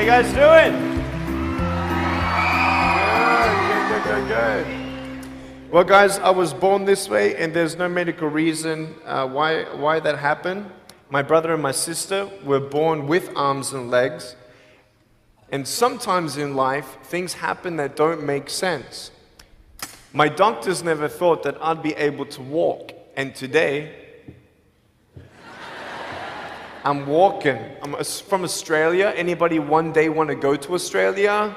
you guys doing? Good. Well, guys, I was born this way, and there's no medical reason why that happened. My brother and my sister were born with arms and legs, and sometimes in life, things happen that don't make sense. My doctors never thought that I'd be able to walk, and today, I'm walking. I'm from Australia. Anybody one day want to go to Australia?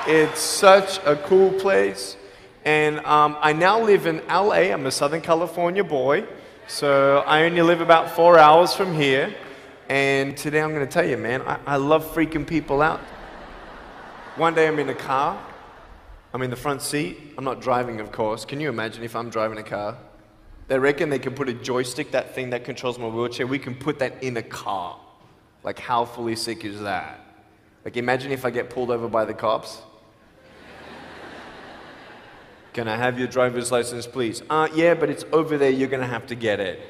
It's such a cool place. And I now live in LA. I'm a Southern California boy. So I only live about 4 hours from here. And today I'm going to tell you, man, I love freaking people out. One day I'm in a car. I'm in the front seat. I'm not driving, of course. Can you imagine if I'm driving a car? They reckon they can put a joystick, that thing that controls my wheelchair, we can put that in a car. Like, how fully sick is that? Like, imagine if I get pulled over by the cops. Can I have your driver's license, please? Yeah, but it's over there, you're gonna have to get it.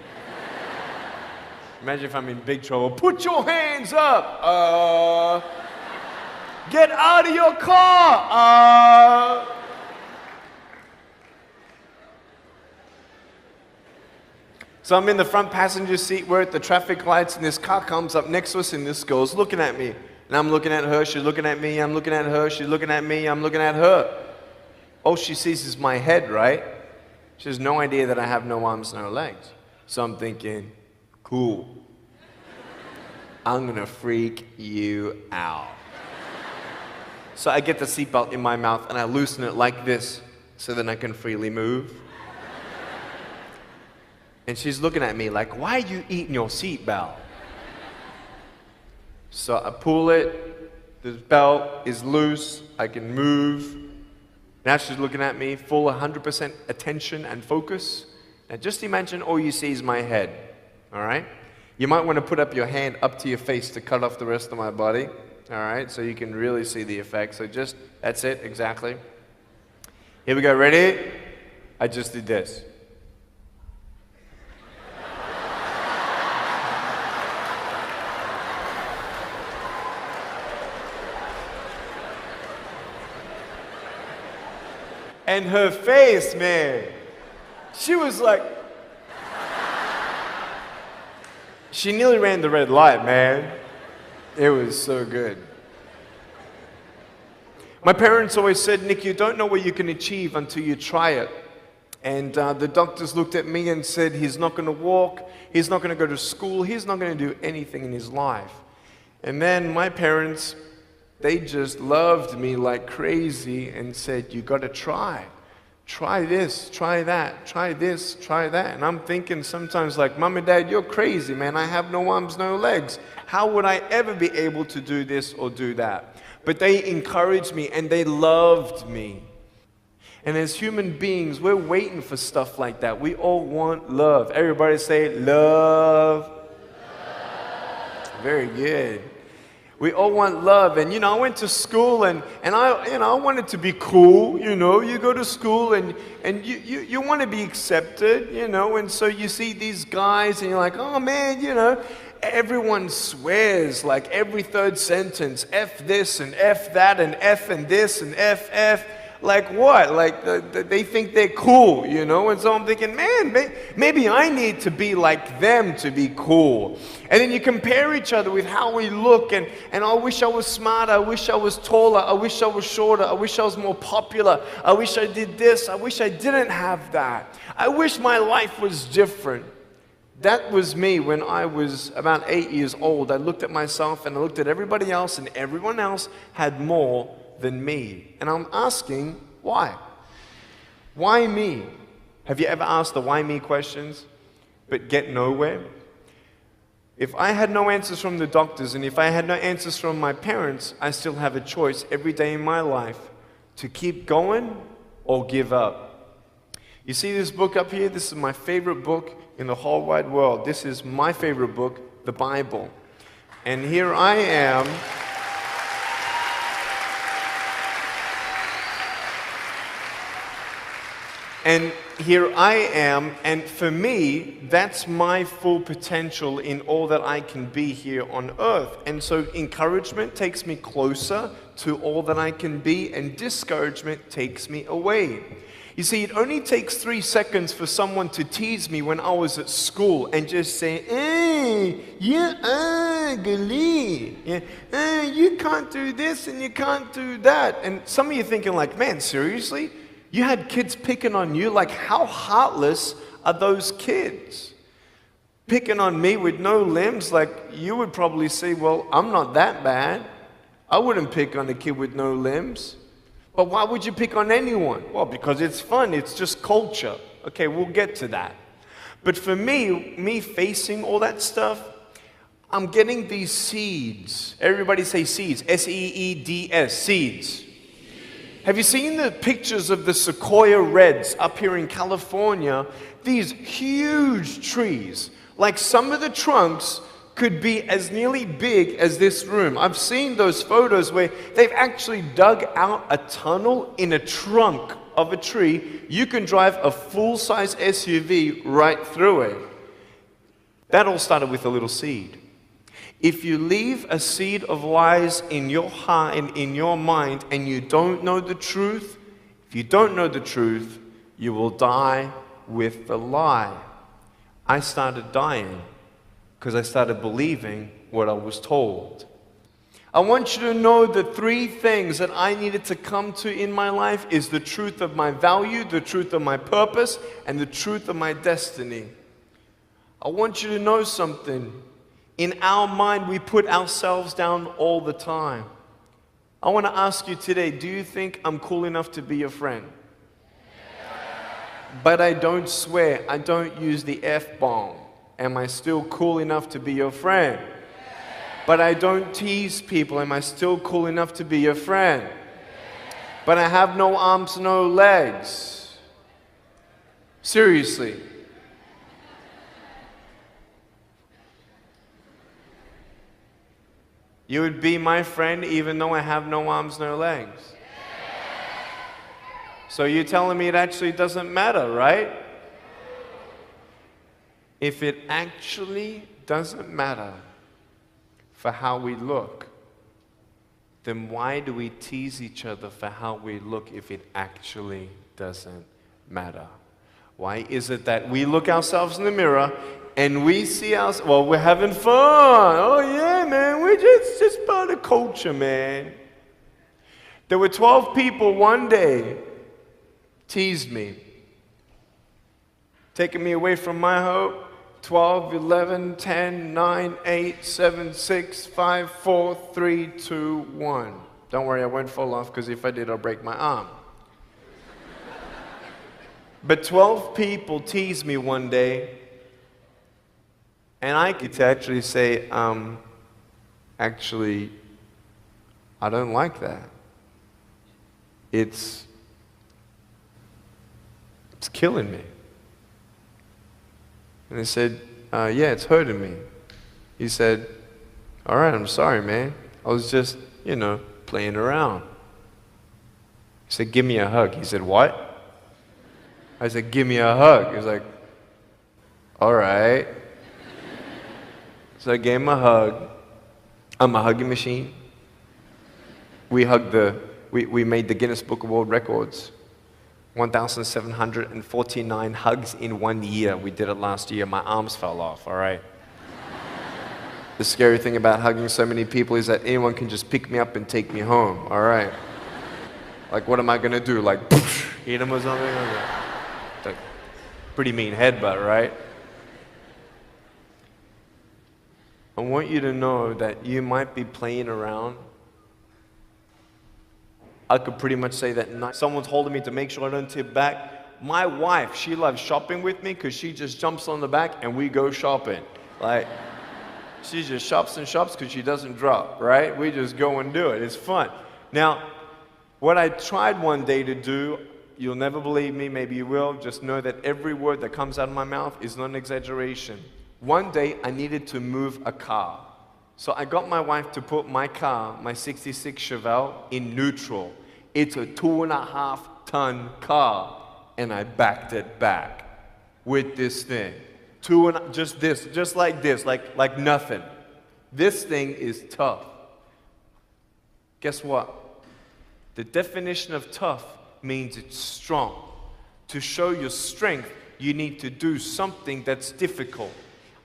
Imagine if I'm in big trouble. Put your hands up! Get out of your car! So I'm in the front passenger seat, we're at the traffic lights, and this car comes up next to us, and this girl's looking at me. And I'm looking at her, she's looking at me, I'm looking at her, she's looking at me, I'm looking at her. All she sees is my head, right? She has no idea that I have no arms, no legs. So I'm thinking, cool. I'm gonna freak you out. So I get the seatbelt in my mouth and I loosen it like this so then I can freely move. And she's looking at me like, why are you eating your seatbelt? So I pull it, the belt is loose, I can move. Now she's looking at me, full 100% attention and focus. Now just imagine all you see is my head, all right? You might want to put up your hand up to your face to cut off the rest of my body, all right? So you can really see the effect. So just, that's it, exactly. Here we go, ready? I just did this. And her face, man, she was like, she nearly ran the red light, man. It was so good. My parents always said, Nick, you don't know what you can achieve until you try it. And the doctors looked at me and said, he's not going to walk, he's not going to go to school, he's not going to do anything in his life. And then my parents, they just loved me like crazy and said, you got to try. Try this, try that, try this, try that. And I'm thinking sometimes like, Mom and Dad, you're crazy, man. I have no arms, no legs. How would I ever be able to do this or do that? But they encouraged me and they loved me. And as human beings, we're waiting for stuff like that. We all want love. Everybody say, love. Very good. We all want love. And, I went to school and I wanted to be cool, You go to school and you want to be accepted, And so you see these guys and you're like, oh, man, Everyone swears like every third sentence, F this and F that and F and this and F. Like what? Like they think they're cool, And so I'm thinking, man, maybe I need to be like them to be cool. And then you compare each other with how we look, and I wish I was smarter, I wish I was taller, I wish I was shorter, I wish I was more popular, I wish I did this, I wish I didn't have that. I wish my life was different. That was me when I was about 8 years old. I looked at myself and I looked at everybody else, and everyone else had more than me. And I'm asking, why? Why me? Have you ever asked the why me questions, but get nowhere? If I had no answers from the doctors, and if I had no answers from my parents, I still have a choice every day in my life to keep going or give up. You see this book up here? This is my favorite book in the whole wide world. This is my favorite book, the Bible. And here I am. And here I am, and for me, that's my full potential in all that I can be here on earth. And so encouragement takes me closer to all that I can be, and discouragement takes me away. You see, it only takes 3 seconds for someone to tease me when I was at school and just say, hey, you're ugly. Yeah, you can't do this and you can't do that. And some of you thinking like, man, seriously? You had kids picking on you? Like, how heartless are those kids? Picking on me with no limbs, like, you would probably say, well, I'm not that bad. I wouldn't pick on a kid with no limbs. But why would you pick on anyone? Well, because it's fun. It's just culture. Okay, we'll get to that. But for me facing all that stuff, I'm getting these seeds. Everybody say seeds. S-E-E-D-S, seeds. Have you seen the pictures of the sequoia reds up here in California? These huge trees. Like some of the trunks could be as nearly big as this room. I've seen those photos where they've actually dug out a tunnel in a trunk of a tree. You can drive a full-size SUV right through it. That all started with a little seed. If you leave a seed of lies in your heart and in your mind and you don't know the truth, if you don't know the truth, you will die with the lie. I started dying because I started believing what I was told. I want you to know the 3 things that I needed to come to in my life is the truth of my value, the truth of my purpose, and the truth of my destiny. I want you to know something. In our mind, we put ourselves down all the time. I want to ask you today, do you think I'm cool enough to be your friend? But I don't swear, I don't use the F-bomb. Am I still cool enough to be your friend? But I don't tease people. Am I still cool enough to be your friend? But I have no arms, no legs. Seriously. You would be my friend even though I have no arms, no legs. So you're telling me it actually doesn't matter, right? If it actually doesn't matter for how we look, then why do we tease each other for how we look if it actually doesn't matter? Why is it that we look ourselves in the mirror and we see ourselves, well, we're having fun. Oh yeah, man, we're just part of culture, man. There were 12 people one day teased me, taking me away from my hope. 12, 11, 10, 9, 8, 7, 6, 5, 4, 3, 2, 1. Don't worry, I won't fall off because if I did, I'll break my arm. But 12 people teased me one day, and I could actually say, actually, I don't like that. It's killing me. And they said, yeah, it's hurting me. He said, all right, I'm sorry, man. I was just, playing around. He said, give me a hug. He said, what? I said, give me a hug. He was like, all right. So I gave him a hug. I'm a hugging machine. We made the Guinness Book of World Records. 1,749 hugs in 1 year. We did it last year. My arms fell off, all right? The scary thing about hugging so many people is that anyone can just pick me up and take me home, all right? Like, what am I gonna do? Like, eat them or something? It's like, pretty mean headbutt, right? I want you to know that you might be playing around. I could pretty much say that someone's holding me to make sure I don't tip back. My wife, she loves shopping with me because she just jumps on the back and we go shopping. Like, she just shops and shops because she doesn't drop, right? We just go and do it. It's fun. Now, what I tried one day to do, you'll never believe me, maybe you will, just know that every word that comes out of my mouth is not an exaggeration. One day, I needed to move a car. So I got my wife to put my car, my 66 Chevelle, in neutral. It's a 2.5-ton car. and I backed it back with this thing. Just like this, like nothing. This thing is tough. Guess what? The definition of tough means it's strong. To show your strength, you need to do something that's difficult.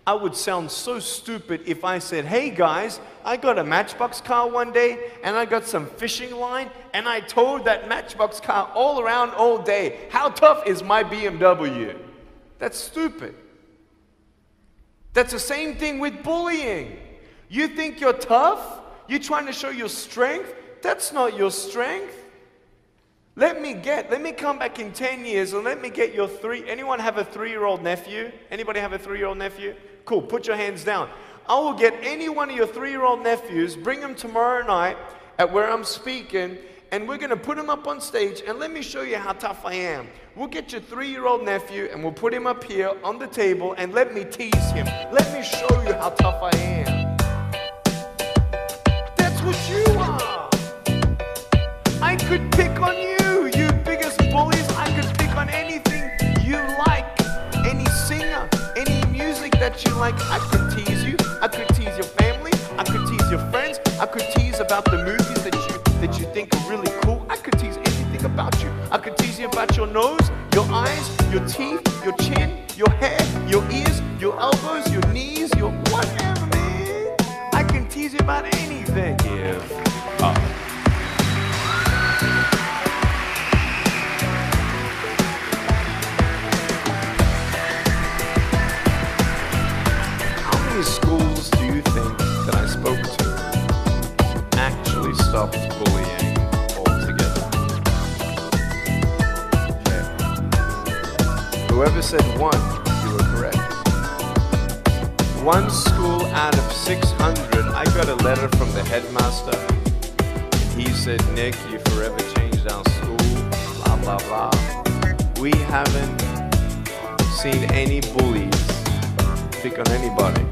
I would sound so stupid if I said, hey guys, I got a Matchbox car one day and I got some fishing line and I towed that Matchbox car all around all day. How tough is my BMW? That's stupid. That's the same thing with bullying. You think you're tough? You're trying to show your strength? That's not your strength. Let me come back in 10 years and let me get your anyone have a 3-year-old nephew? Anybody have a 3-year-old nephew? Cool, put your hands down. I will get any one of your 3-year-old nephews, bring them tomorrow night at where I'm speaking, and we're going to put him up on stage and let me show you how tough I am. We'll get your 3-year-old nephew and we'll put him up here on the table and let me tease him. Let me show you how tough I am. That's what you are. I could pick on you, you biggest bullies. I could pick on anything you like. Any singer, any music that you like. I could tease you. I could tease your family. I could tease your friends. I could tease about the movies that you think are really cool. I could tease anything about you. I could tease you about your nose, your eyes, your teeth, your chin, your hair, your ears, your elbows, your knees, your whatever, man. I can tease you about anything. How many schools do you think that I spoke to actually stopped bullying altogether? Okay. Whoever said 1, you were correct. 1 school out of 600, I got a letter from the headmaster. He said, Nick, you forever changed our school, blah, blah, blah. We haven't seen any bullies pick on anybody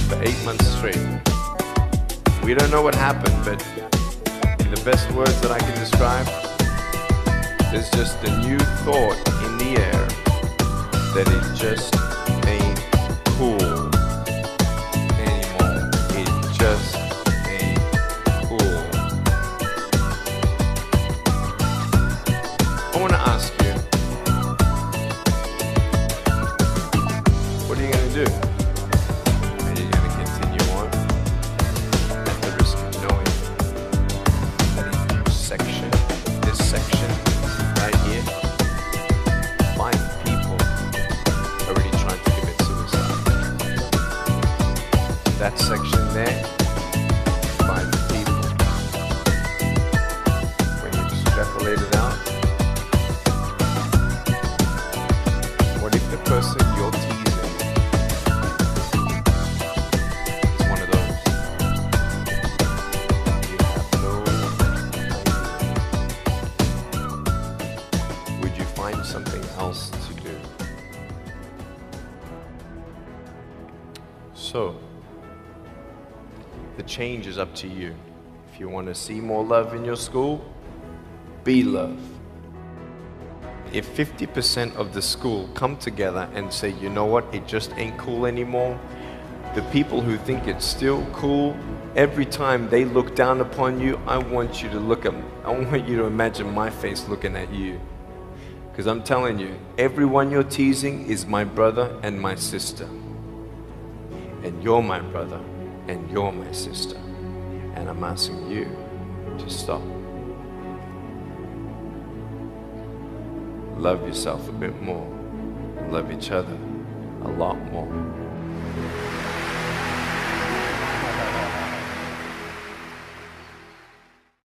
for 8 months straight. We don't know what happened, but in the best words that I can describe, there's just a new thought in the air that it just ain't cool anymore. It just ain't cool. I want to ask you, what are you going to do? Are you going to continue on at the risk of knowing that in this section right here, 5 people already trying to commit suicide. That section there, 5 people. When you extrapolate it out, what if the person you're teasing is one of those? You have no idea. Would you find something else to do? So, the change is up to you. If you want to see more love in your school, be love. If 50% of the school come together and say, you know what, it just ain't cool anymore, the people who think it's still cool, every time they look down upon you, I want you to imagine my face looking at you. Because I'm telling you, everyone you're teasing is my brother and my sister. And you're my brother and you're my sister. And I'm asking you to stop. Love yourself a bit more. Love each other a lot more.